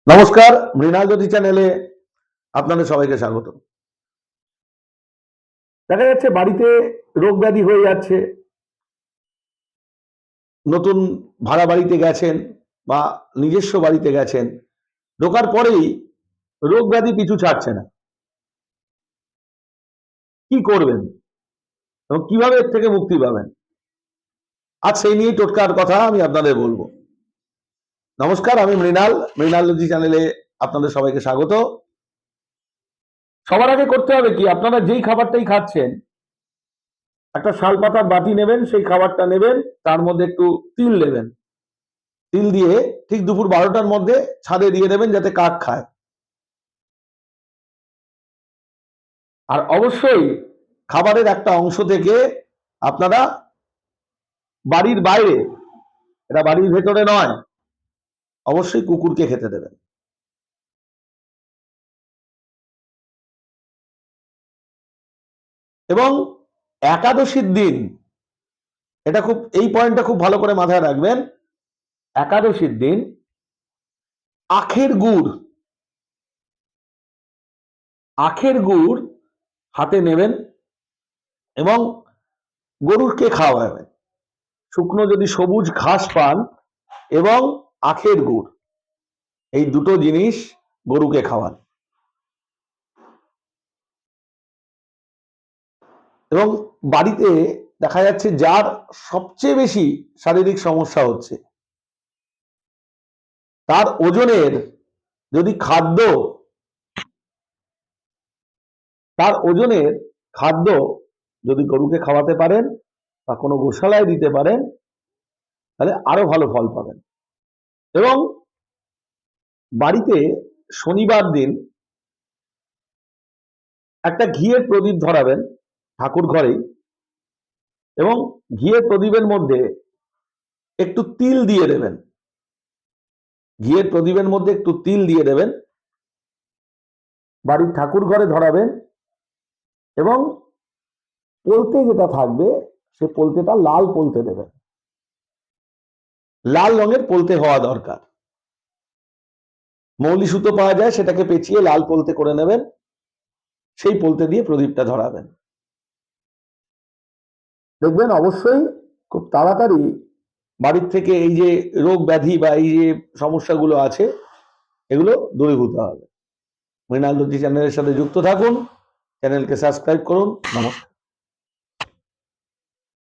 নমস্কার, মৃণাল জ্যোতি চ্যানেলে আপনাদের সবাইকে স্বাগত। দেখা যাচ্ছে বাড়িতে রোগ ব্যাধি হয়ে যাচ্ছে, নতুন ভাড়া বাড়িতে গেছেন বা নিজস্ব বাড়িতে গেছেন, ঢোকার পরেই রোগ ব্যাধি পিছু ছাড়ছে না। কি করবেন এবং কিভাবে এর থেকে মুক্তি পাবেন, আজ সেই নিয়েই টোটকার কথা আমি আপনাদের বলবো। নমস্কার, আমি মৃণাল জ্যোতি চ্যানেলে আপনাদের সবাইকে স্বাগত। সবার আগে করতে হবে কি, আপনারা যেই খাবারটাই খাচ্ছেন একটা শালপাতার বাটি নেবেন, সেই খাবারটা নেবেন, তার মধ্যে একটু তিল নেবেন, তিল দিয়ে ঠিক দুপুর 12টার মধ্যে ছাদে দিয়ে দেবেন যাতে কাক খায়। আর অবশ্যই খাবারের একটা অংশ থেকে আপনারা বাড়ির বাইরে, এটা বাড়ির ভেতরে নয়, অবশ্যই কুকুরকে খেতে দেবেন। এবং একাদশীর দিন, এই পয়েন্টটা খুব ভালো করে মাথায় রাখবেন, একাদশীর দিন আখের গুড় হাতে নেবেন এবং গরুকে খাওয়াবেন। শুকনো যদি সবুজ ঘাস পান এবং আখের গুড়, এই দুটো জিনিস গরুকে খাওয়ান। এবং বাড়িতে দেখা যাচ্ছে যার সবচেয়ে বেশি শারীরিক সমস্যা হচ্ছে, তার ওজনের যদি খাদ্য যদি গরুকে খাওয়াতে পারেন বা কোনো গোশালায় দিতে পারেন, তাহলে আরো ভালো ফল পাবেন। এবং বাড়িতে শনিবার দিন একটা ঘিয়ের প্রদীপ ধরাবেন ঠাকুর ঘরেই, এবং ঘিয়ের প্রদীপের মধ্যে একটু তিল দিয়ে দেবেন। ঘিয়ের প্রদীপের মধ্যে একটু তিল দিয়ে দেবেন, বাড়ির ঠাকুর ঘরে ধরাবেন, এবং পলতে যেটা থাকবে সে পলতেটা লাল পলতে দেবেন, লাল রঙের পলতে হওয়া দরকার। মৌলি সুতো পাওয়া যায়, সেটাকে পেঁচিয়ে লাল পলতে করে নেবেন, সেই পলতে দিয়ে প্রদীপটা ধরাবেন। দেখবেন অবশ্যই খুব তাড়াতাড়ি বাড়ির থেকে এই যে রোগ ব্যাধি বা এই যে সমস্যাগুলো আছে এগুলো দূরীভূত হবে। মৃণাল জ্যোতি চ্যানেলের সাথে যুক্ত থাকুন, চ্যানেলকে সাবস্ক্রাইব করুন। নমস্কার।